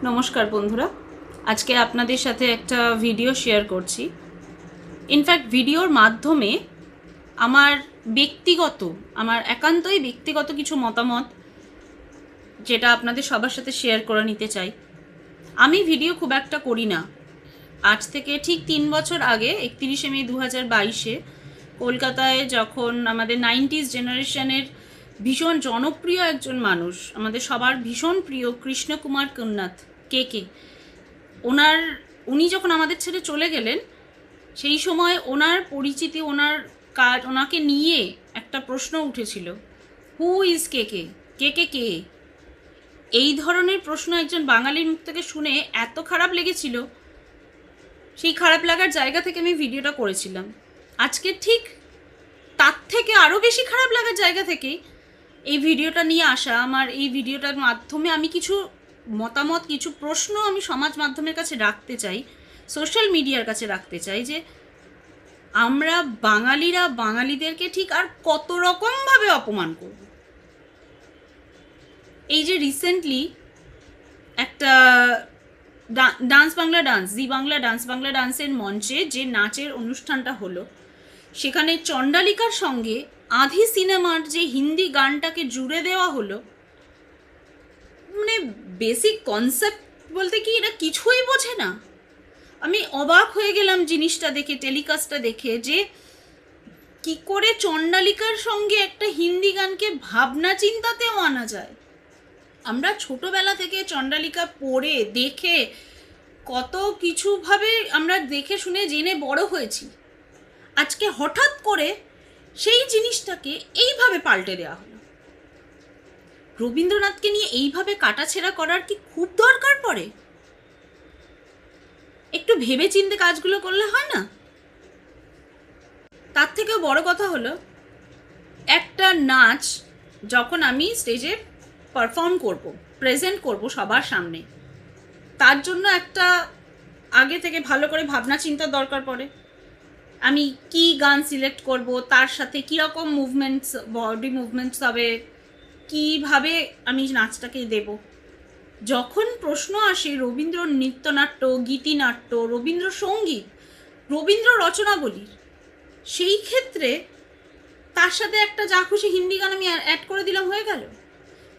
নমস্কার বন্ধুরা, আজকে আপনাদের সাথে একটা ভিডিও শেয়ার করছি। ইনফ্যাক্ট ভিডিওর মাধ্যমে আমার আমার একান্তই ব্যক্তিগত কিছু মতামত, যেটা আপনাদের সবার সাথে শেয়ার করে নিতে চাই। আমি ভিডিও খুব একটা করি না। আজ থেকে ঠিক 3 বছর আগে 31শে মে 2022-এ কলকাতায় যখন আমাদের 90s জেনারেশনের ভীষণ জনপ্রিয় একজন মানুষ, আমাদের সবার ভীষণ প্রিয় কৃষ্ণ কুমার কন্নাথ কে উনি যখন আমাদের ছেড়ে চলে গেলেন, সেই সময় ওনার পরিচিতি, ওনার কাজ, ওনাকে নিয়ে একটা প্রশ্ন উঠেছিল, হু ইজ কে কে কে কে কে এই ধরনের প্রশ্ন একজন বাঙালির মুখ থেকে শুনে এত খারাপ লেগেছিল। সেই খারাপ লাগার জায়গা থেকে আমি ভিডিওটা করেছিলাম। আজকে ঠিক তার থেকে আরও বেশি খারাপ লাগার জায়গা থেকে এই ভিডিওটা নিয়ে আসা। আমার এই ভিডিওটার মাধ্যমে আমি কিছু মতামত, কিছু প্রশ্ন আমি সমাজ মাধ্যমের কাছে রাখতে চাই, সোশ্যাল মিডিয়ার কাছে রাখতে চাই, যে আমরা বাঙালিরা বাঙালিদেরকে ঠিক আর কত রকমভাবে অপমান করব। এই যে রিসেন্টলি একটা ডান্স বাংলা ডান্স, জি বাংলা ডান্সের মঞ্চে যে নাচের অনুষ্ঠানটা হলো, সেখানে চণ্ডালিকার সঙ্গে আধি সিনেমার যে হিন্দি গানটাকে জুড়ে দেওয়া হলো। মানে বেসিক কনসেপ্ট বলতে কি, এটা কিছুই বোঝে না। আমি অবাক হয়ে গেলাম জিনিসটা দেখে, টেলিকাস্টটা দেখে, যে কি করে চণ্ডালিকার সঙ্গে একটা হিন্দি গানকে ভাবনা চিন্তাতেও আনা যায়। আমরা ছোটবেলা থেকে চণ্ডালিকা পড়ে দেখে কত কিছুভাবে আমরা দেখে শুনে জেনে বড় হয়েছি। আজকে হঠাৎ করে সেই জিনিসটাকে এইভাবে পাল্টে দেওয়া হলো। রবীন্দ্রনাথকে নিয়ে এইভাবে কাটাছেঁড়া করার কি খুব দরকার পড়ে? একটু ভেবে চিন্তে কাজগুলো করলে হয় না? তার থেকেও বড় কথা হলো, একটা নাচ যখন আমি স্টেজে পারফর্ম করব, প্রেজেন্ট করব সবার সামনে, তার জন্য একটা আগে থেকে ভালো করে ভাবনা চিন্তার দরকার পড়ে। আমি কি গান সিলেক্ট করব, তার সাথে কীরকম মুভমেন্টস, বডি মুভমেন্টস হবে, কীভাবে আমি নাচটাকে দেব। যখন প্রশ্ন আসে রবীন্দ্র নৃত্যনাট্য, গীতিনাট্য, রবীন্দ্রসঙ্গীত, রবীন্দ্র রচনাবলীর, সেই ক্ষেত্রে তার সাথে একটা যা খুশি হিন্দি গান আমি অ্যাড করে দিলাম, হয়ে গেল।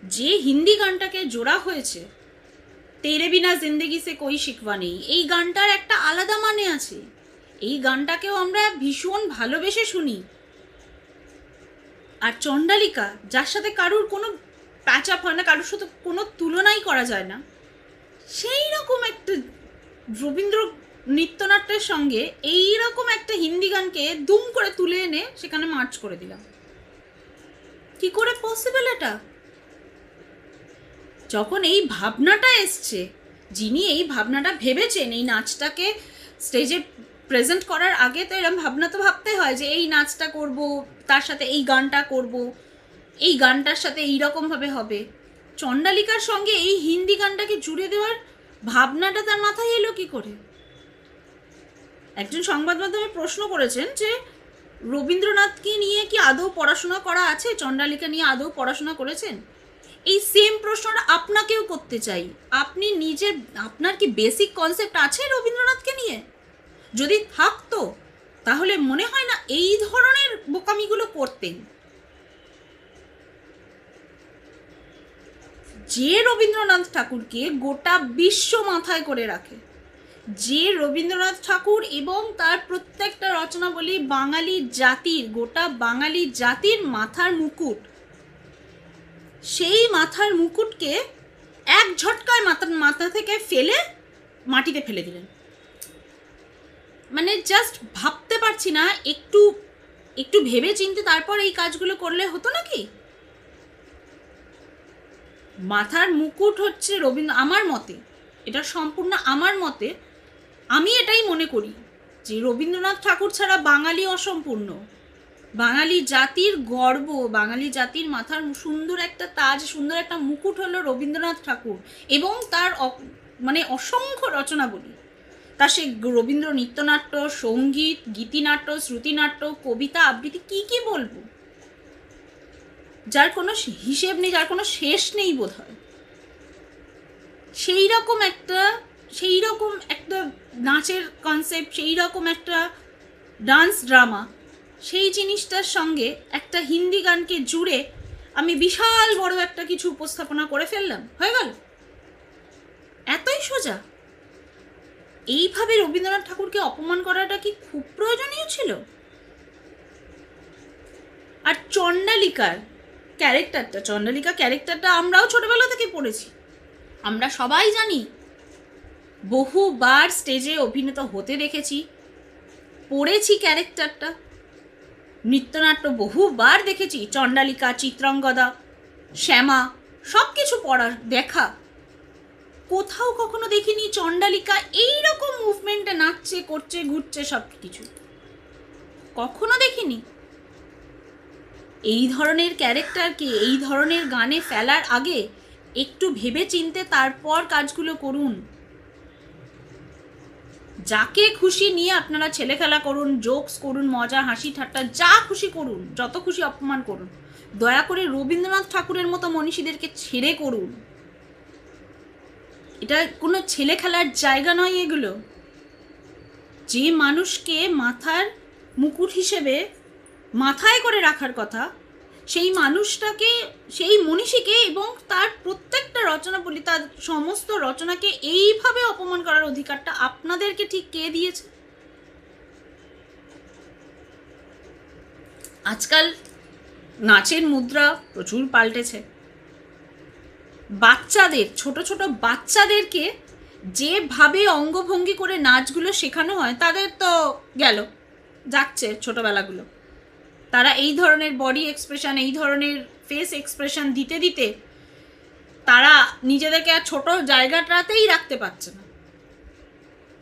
যে হিন্দি গানটাকে জোড়া হয়েছে, তেরে বিনা জিন্দেগি সে কোই শিকওয়া নেই, এই গানটার একটা আলাদা মানে আছে। এই গানটাকেও আমরা ভীষণ ভালোবেসে শুনি। আর চণ্ডালিকা, যার সাথে কারুর কোনো প্যাচ আপ হয় না, কারোর সাথে কোনো তুলনাই করা যায় না, সেই রকম একটা রবীন্দ্র নৃত্যনাট্যের সঙ্গে এই রকম একটা হিন্দি গানকে দুম করে তুলে এনে সেখানে মার্চ করে দিলাম। কি করে পসিবল এটা? যখন এই ভাবনাটা এসছে, যিনি এই ভাবনাটা ভেবেছেন, এই নাচটাকে স্টেজে প্রেজেন্ট করার আগে তো এরকম ভাবনা তো ভাবতে হয় যে এই নাচটা করব, তার সাথে এই গানটা করব, এই গানটার সাথে এইরকমভাবে হবে। চণ্ডালিকার সঙ্গে এই হিন্দি গানটাকে জুড়ে দেওয়ার ভাবনাটা তার মাথায় এলো কি করে? একজন সংবাদ মাধ্যমে প্রশ্ন করেছেন যে রবীন্দ্রনাথকে নিয়ে কি আদৌ পড়াশোনা করা আছে, চণ্ডালিকা নিয়ে আদৌ পড়াশোনা করেছেন? এই সেম প্রশ্নটা আপনাকেও করতে চাই। আপনি নিজের, আপনার কি বেসিক কনসেপ্ট আছে রবীন্দ্রনাথকে নিয়ে? যদি থাকতো তাহলে মনে হয় না এই ধরনের বোকামিগুলো করতেন। যে রবীন্দ্রনাথ ঠাকুরকে গোটা বিশ্ব মাথায় করে রাখে, যে রবীন্দ্রনাথ ঠাকুর এবং তার প্রত্যেকটা রচনাবলী বাঙালি জাতির, গোটা বাঙালি জাতির মাথার মুকুট, সেই মাথার মুকুটকে এক ঝটকায় মাথা থেকে ফেলে মাটিতে ফেলে দিলেন। মানে জাস্ট ভাবতে পারছি না, একটু একটু ভেবে চিন্তে তারপর এই কাজগুলো করলে হতো নাকি? মাথার মুকুট হচ্ছে আমার মতে, এটা সম্পূর্ণ আমার মতে, আমি এটাই মনে করি যে রবীন্দ্রনাথ ঠাকুর ছাড়া বাঙালি অসম্পূর্ণ। বাঙালি জাতির গর্ব, বাঙালি জাতির মাথার সুন্দর একটা তাজ, সুন্দর একটা মুকুট হলো রবীন্দ্রনাথ ঠাকুর এবং তার মানে অসংখ্য রচনাবলী। তার সে রবীন্দ্র নৃত্যনাট্য, সঙ্গীত, গীতিনাট্য, শ্রুতিনাট্য, কবিতা, আবৃত্তি, কি বলবো, যার কোনো হিসেব নেই, যার কোনো শেষ নেই বোধ হয়। সেই রকম একটা নাচের কনসেপ্ট, সেই রকম একটা ডান্স ড্রামা, সেই জিনিসটার সঙ্গে একটা হিন্দি গানকে জুড়ে আমি বিশাল বড় একটা কিছু উপস্থাপনা করে ফেললাম, হয়ে গেল। এতই সোজা। এইভাবে রবীন্দ্রনাথ ঠাকুরকে অপমান করাটা কি খুব প্রয়োজনীয় ছিল? আর চণ্ডালিকা ক্যারেক্টারটা আমরাও ছোটবেলা থেকে পড়েছি, আমরা সবাই জানি, বহুবার স্টেজে অভিনীত হতে দেখেছি, পড়েছি ক্যারেক্টারটা, নৃত্যনাট্য বহুবার দেখেছি, চণ্ডালিকা, চিত্রাঙ্গদা, শ্যামা, সব কিছু পড়ার দেখা। কোথাও কখনো দেখিনি চণ্ডালিকা এইরকম মুভমেন্টে নাচছে, করছে, ঘুরছে, সব কিছু কখনো দেখিনি। এই ধরনের ক্যারেক্টারকে এই ধরনের গানে ফেলার আগে একটু ভেবে চিনতে তারপর কাজগুলো করুন। যাকে খুশি নিয়ে আপনারা ছেলে খেলা করুন, জোকস করুন, মজা হাসি ঠাট্টা যা খুশি করুন, যত খুশি অপমান করুন, দয়া করে রবীন্দ্রনাথ ঠাকুরের মতো মনীষীদেরকে ছেড়ে করুন। এটা কোনো ছেলে খেলার জায়গা নয় এগুলো। যে মানুষকে মাথার মুকুট হিসেবে মাথায় করে রাখার কথা, সেই মানুষটাকে, সেই মনীষীকে এবং তার প্রত্যেকটা রচনাবলী, তার সমস্ত রচনাকে এইভাবে অপমান করার অধিকারটা আপনাদেরকে ঠিক কে দিয়েছে? আজকাল নাচের মুদ্রা প্রচুর পাল্টেছে। বাচ্চাদের, ছোট ছোট বাচ্চাদেরকে যেভাবে অঙ্গভঙ্গি করে নাচগুলো শেখানো হয়, তাদের তো গেল যাচ্ছে ছোটবেলাগুলো। তারা এই ধরনের বডি এক্সপ্রেশন, এই ধরনের ফেস এক্সপ্রেশন দিতে দিতে তারা নিজেদেরকে আর ছোট জায়গাটাতেই রাখতে পারছে না।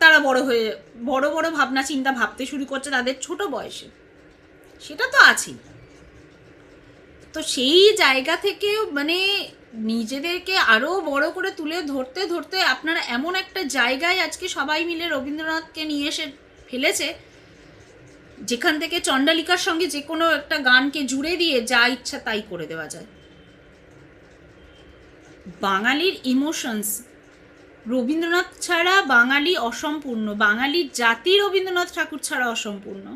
তারা বড় হয়ে বড় বড় ভাবনা চিন্তা ভাবতে শুরু করছে তাদের ছোট বয়সে, সেটা তো আছেই। তো সেই জায়গা থেকে মানে নিজেদেরকে আরও বড় করে তুলে ধরতে ধরতে আপনারা এমন একটা জায়গায় আজকে সবাই মিলে রবীন্দ্রনাথকে নিয়ে এসে ফেলেছে, যেখান থেকে চণ্ডালিকার সঙ্গে যে কোনো একটা গানকে জুড়ে দিয়ে যা ইচ্ছা তাই করে দেওয়া যায়। বাঙালির ইমোশনস, রবীন্দ্রনাথ ছাড়া বাঙালি অসম্পূর্ণ, বাঙালির জাতি রবীন্দ্রনাথ ঠাকুর ছাড়া অসম্পূর্ণ।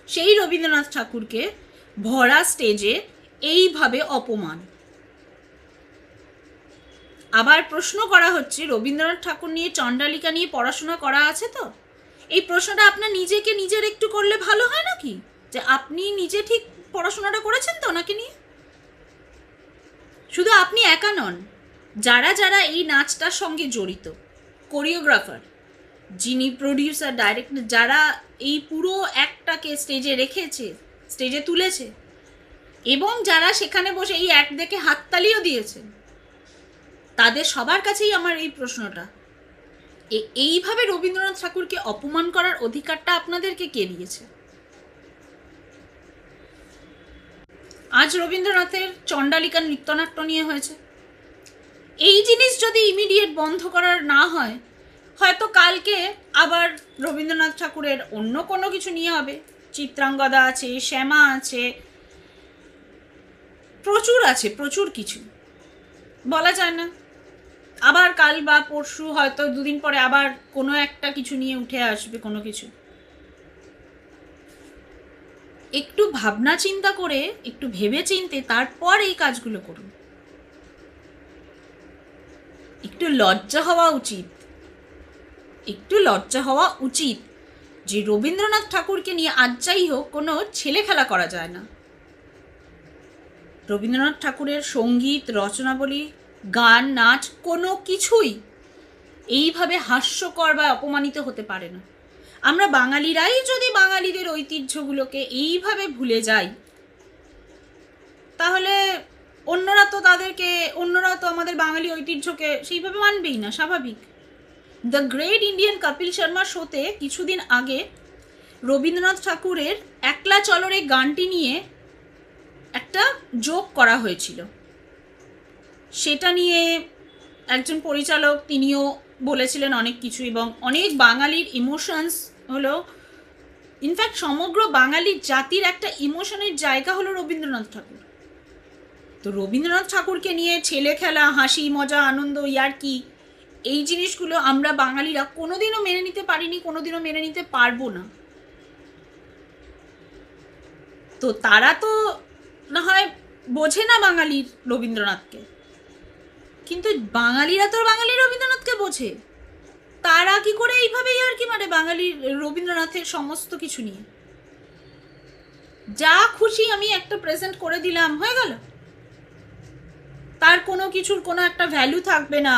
সেই রবীন্দ্রনাথ ঠাকুরকে ভরা স্টেজে এইভাবে অপমান। আবার প্রশ্ন করা হচ্ছে, রবীন্দ্রনাথ ঠাকুর নিয়ে, চণ্ডালিকা নিয়ে পড়াশোনা করা আছে তো? এই প্রশ্নটা আপনার নিজেকে নিজের একটু করলে ভালো হয় নাকি? যে আপনি নিজে ঠিক পড়াশোনাটা করেছেন তো ওনাকে নিয়ে? শুধু আপনি একা নন, যারা যারা এই নাচটার সঙ্গে জড়িত, কোরিওগ্রাফার, যিনি প্রডিউসার, ডাইরেক্টর, যারা এই পুরো অ্যাক্টটাকে স্টেজে রেখেছে, স্টেজে তুলেছে, এবং যারা সেখানে বসে এই অ্যাক্ট দেখে হাততালিও দিয়েছে, তাদের সবার কাছেই আমার এই প্রশ্নটা, এইভাবে রবীন্দ্রনাথ ঠাকুরকে অপমান করার অধিকারটা আপনাদেরকে কে দিয়েছে? আজ রবীন্দ্রনাথের চণ্ডালিকা নৃত্যনাট্য নিয়ে হয়েছে। এই জিনিস যদি ইমিডিয়েট বন্ধ করার না হয়, হয়তো কালকে আবার রবীন্দ্রনাথ ঠাকুরের অন্য কোনো কিছু নিয়ে হবে। চিত্রাঙ্গদা আছে, শ্যামা আছে, প্রচুর কিছু, বলা যায় না। আবার কাল বা পরশু, হয়তো দুদিন পরে আবার কোনো একটা কিছু নিয়ে উঠে আসবে কোনো কিছু। একটু ভাবনা চিন্তা করে, একটু ভেবে চিনতে তারপর এই কাজগুলো করুন। একটু লজ্জা হওয়া উচিত যে রবীন্দ্রনাথ ঠাকুরকে নিয়ে আজ যাই হোক কোনো ছেলে খেলা করা যায় না। রবীন্দ্রনাথ ঠাকুরের সঙ্গীত, রচনাবলী, গান, নাচ কোনো কিছুই এইভাবে হাস্যকর বা অপমানিত হতে পারে না। আমরা বাঙালিরাই যদি বাঙালিদের ঐতিহ্যগুলোকে এইভাবে ভুলে যাই, তাহলে অন্যরা তো আমাদের বাঙালি ঐতিহ্যকে সেইভাবে মানবেই না, স্বাভাবিক। The great Indian Kapil Sharma শোতে কিছুদিন আগে রবীন্দ্রনাথ ঠাকুরের একলা চলরে গানটি নিয়ে একটা জোক করা হয়েছিল। সেটা নিয়ে একজন পরিচালক, তিনিও বলেছিলেন অনেক কিছু, এবং অনেক বাঙালির ইমোশনস হলো, ইনফ্যাক্ট সমগ্র বাঙালির জাতির একটা ইমোশনের জায়গা হলো রবীন্দ্রনাথ ঠাকুর। তো রবীন্দ্রনাথ ঠাকুরকে নিয়ে ছেলে খেলা, হাসি মজা, আনন্দ, ইয়ার্কি, এই জিনিসগুলো আমরা বাঙালিরা কোনোদিনও মেনে নিতে পারিনি, কোনোদিনও মেনে নিতে পারবো না। তো তারা তো না হয় বোঝে না বাঙালির রবীন্দ্রনাথকে, কিন্তু বাঙালিরা তো বাঙালির রবীন্দ্রনাথকে বোঝে। তারা কি করে এইভাবেই আর কি মানে বাঙালির রবীন্দ্রনাথের সমস্ত কিছু নিয়ে যা খুশি আমি একটা প্রেজেন্ট করে দিলাম, হয়ে গেল, তার কোনো কিছুর কোনো একটা ভ্যালু থাকবে না।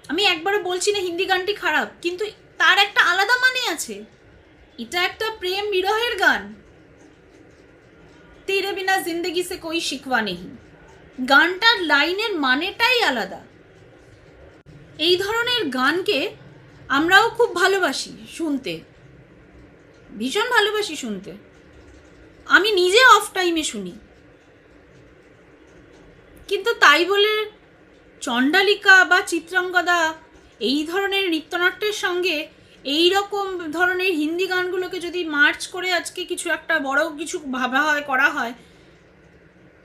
আমি একবারও বলছি না হিন্দি গানটি খারাপ, কিন্তু তার একটা আলাদা মানে আছে। এটা একটা প্রেম বিরহের গান, তেরে বিনা জিন্দগি সে কোই শিকওয়া নেই, গানটার লাইনের মানেটাই আলাদা। এই ধরনের গানকে আমরাও খুব ভালোবাসি শুনতে, ভীষণ ভালোবাসি শুনতে। আমি নিজে অফ টাইমে শুনি, কিন্তু তাই বলে চণ্ডালিকা বা চিত্রাঙ্গদা এই ধরনের নৃত্যনাট্যের সঙ্গে এই রকম ধরনের হিন্দি গানগুলোকে যদি মার্চ করে আজকে কিছু একটা বড় কিছু ভাবা হয়, করা হয়,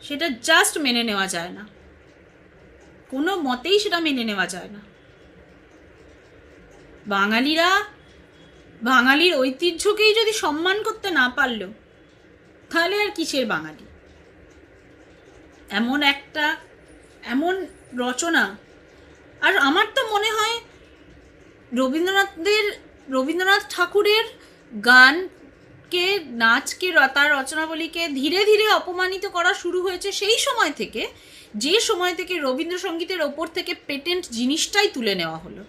সেটা জাস্ট মেনে নেওয়া যায় না, কোনো মতেই সেটা মেনে নেওয়া যায় না। বাঙালিরা বাঙালির ঐতিহ্যকেই যদি সম্মান করতে না পারল, তাহলে আর কিসের বাঙালি? এমন রচনা। আর আমার তো মনে হয় রবীন্দ্রনাথ ঠাকুরের গানকে, নাচকে, তার রচনাবলীকে ধীরে ধীরে অপমানিত করা শুরু হয়েছে সেই সময় থেকে, যে সময় থেকে রবীন্দ্রসঙ্গীতের ওপর থেকে পেটেন্ট জিনিসটাই তুলে নেওয়া হলো।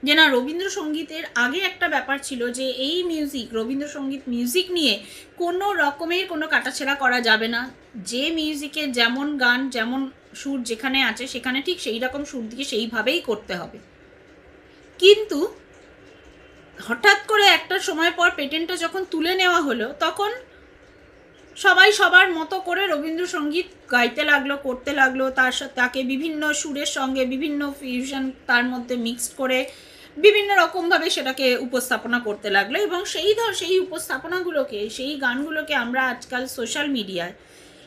যে না, রবীন্দ্রসঙ্গীতের আগে একটা ব্যাপার ছিল যে এই মিউজিক, রবীন্দ্রসঙ্গীত মিউজিক নিয়ে কোনো রকমের কোনো কাটাছেড়া করা যাবে না। যে মিউজিকে যেমন গান, যেমন সুর যেখানে আছে সেখানে ঠিক সেই রকম সুর দিয়ে সেইভাবেই করতে হবে। কিন্তু হঠাৎ করে একটা সময় পর পেটেন্টটা যখন তুলে নেওয়া হলো, তখন সবাই সবার মতো করে রবীন্দ্রসঙ্গীত গাইতে লাগলো, করতে লাগলো, তাকে বিভিন্ন সুরের সঙ্গে বিভিন্ন ফিউশন তার মধ্যে মিক্সড করে বিভিন্ন রকমভাবে সেটাকে উপস্থাপনা করতে লাগলো। এবং সেই উপস্থাপনাগুলোকে, সেই গানগুলোকে আমরা আজকাল সোশ্যাল মিডিয়ায়,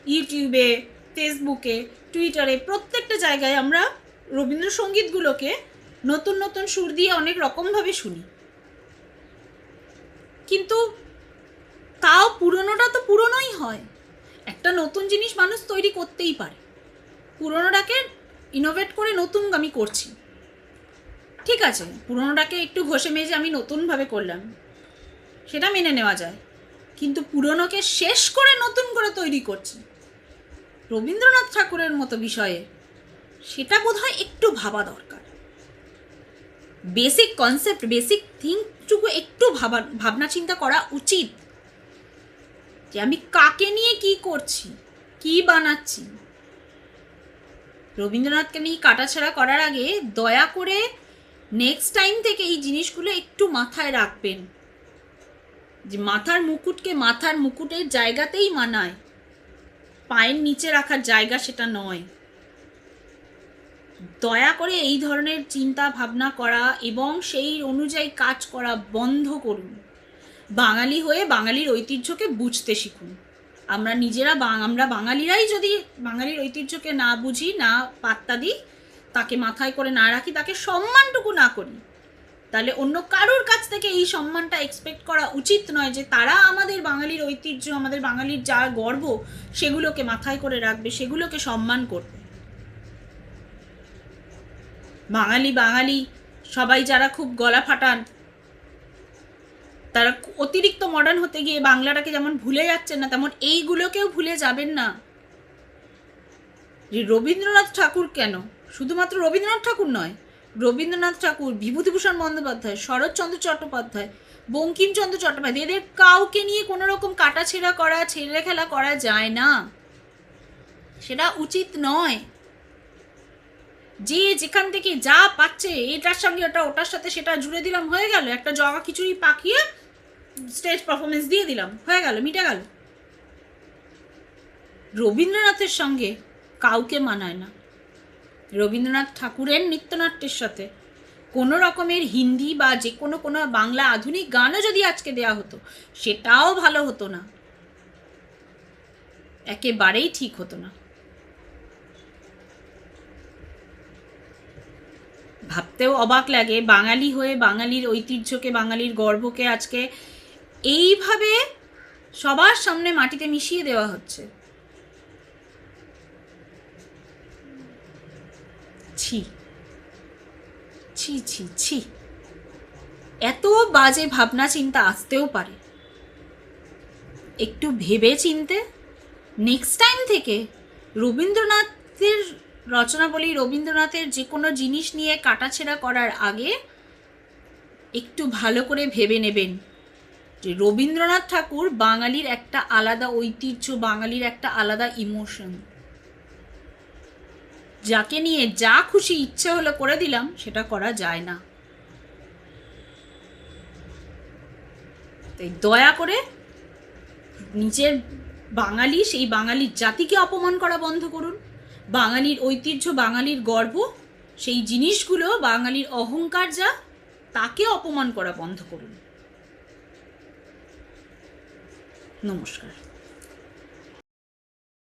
ইউটিউবে, ফেসবুকে, টুইটারে, প্রত্যেকটা জায়গায় আমরা রবীন্দ্রসঙ্গীতগুলোকে নতুন নতুন সুর দিয়ে অনেক রকমভাবে শুনি। কিন্তু তাও পুরনোটা তো পুরনোই হয়। একটা নতুন জিনিস মানুষ তৈরি করতেই পারে, পুরনোটাকে ইনোভেট করে নতুন আমি করছি, ঠিক আছে, পুরনোটাকে একটু ঘষে মেজে আমি নতুনভাবে করলাম, সেটা মেনে নেওয়া যায়। কিন্তু পুরনোকে শেষ করে নতুন করে তৈরি করছি রবীন্দ্রনাথ ঠাকুরের মতো বিষয়ে, সেটা বোধহয় একটু ভাবা দরকার। বেসিক কনসেপ্ট, বেসিক থিংটুকু একটু ভাবনা চিন্তা করা উচিত, যে আমি কাকে নিয়ে কি করছি, কি বানাচ্ছি। রবীন্দ্রনাথকে নিয়ে কাটাছাড়া করার আগে দয়া করে নেক্সট টাইম থেকে এই জিনিসগুলো একটু মাথায় রাখবেন, যে মাথার মুকুটের জায়গাতেই মানায়, পায়ের নিচে রাখার জায়গা সেটা নয়। দয়া করে এই ধরনের চিন্তা ভাবনা করা এবং সেই অনুযায়ী কাজ করা বন্ধ করুন। বাঙালি হয়ে বাঙালির ঐতিহ্যকে বুঝতে শিখুন। আমরা বাঙালিরাই যদি বাঙালির ঐতিহ্যকে না বুঝি, না পাত্তা দিই, তাকে মাথায় করে না রাখি, তাকে সম্মানটুকু না করি, তাহলে অন্য কারোর কাছ থেকে এই সম্মানটা এক্সপেক্ট করা উচিত নয়, যে তারা আমাদের বাঙালির ঐতিহ্য, আমাদের বাঙালির যা গর্ব, সেগুলোকে মাথায় করে রাখবে, সেগুলোকে সম্মান করবে। বাঙালি সবাই যারা খুব গলা ফাটান, তারা অতিরিক্ত মডার্ন হতে গিয়ে বাংলাটাকে যেমন ভুলে যাচ্ছেন না, তেমন এইগুলোকেও ভুলে যাবেন না। যে রবীন্দ্রনাথ ঠাকুর কেন, শুধুমাত্র রবীন্দ্রনাথ ঠাকুর নয়, রবীন্দ্রনাথ ঠাকুর, বিভূতিভূষণ বন্দ্যোপাধ্যায়, শরৎচন্দ্র চট্টোপাধ্যায়, বঙ্কিমচন্দ্র চট্টোপাধ্যায়, এদের কাউকে নিয়ে কোনো রকম কাটাছেড়া করা, ছেলে খেলা করা যায় না, সেটা উচিত নয়। যে যেখান থেকে যা পাচ্ছে, এটার সঙ্গে ওটার সাথে সেটা জুড়ে দিলাম, হয়ে গেল, একটা জগা খিচুড়ি পাকিয়ে স্টেজ পারফরমেন্স দিয়ে দিলাম, হয়ে গেল, মিটে গেল। রবীন্দ্রনাথের সঙ্গে কাউকে মানায় না। রবীন্দ্রনাথ ঠাকুরের নৃত্যনাট্যের সাথে কোনো রকমের হিন্দি বা যে কোনো বাংলা আধুনিক গানও যদি আজকে দেয়া হতো, সেটাও ভালো হতো না, একেবারেই ঠিক হতো না। ভাবতেও অবাক লাগে, বাঙালি হয়ে বাঙালির ঐতিহ্যকে, বাঙালির গর্বকে আজকে এইভাবে সবার সামনে মাটিতে মিশিয়ে দেওয়া হচ্ছে। ছি ছি ছি ছি, এত বাজে ভাবনা চিন্তা আসতেও পারে। একটু ভেবে চিনতে নেক্সট টাইম থেকে রবীন্দ্রনাথের রচনাবলী, রবীন্দ্রনাথের যে কোনো জিনিস নিয়ে কাটাছেঁড়া করার আগে একটু ভালো করে ভেবে নেবেন যে রবীন্দ্রনাথ ঠাকুর বাঙালির একটা আলাদা ঐতিহ্য, বাঙালির একটা আলাদা ইমোশন, যাকে নিয়ে যা খুশি ইচ্ছে হলো করে দিলাম, সেটা করা যায় না। তাই দয়া করে নিজের বাঙালি, সেই বাঙালির জাতিকে অপমান করা বন্ধ করুন। বাঙালির ঐতিহ্য, বাঙালির গর্ব, সেই জিনিসগুলো, বাঙালির অহংকার যা, তাকে অপমান করা বন্ধ করুন। নমস্কার।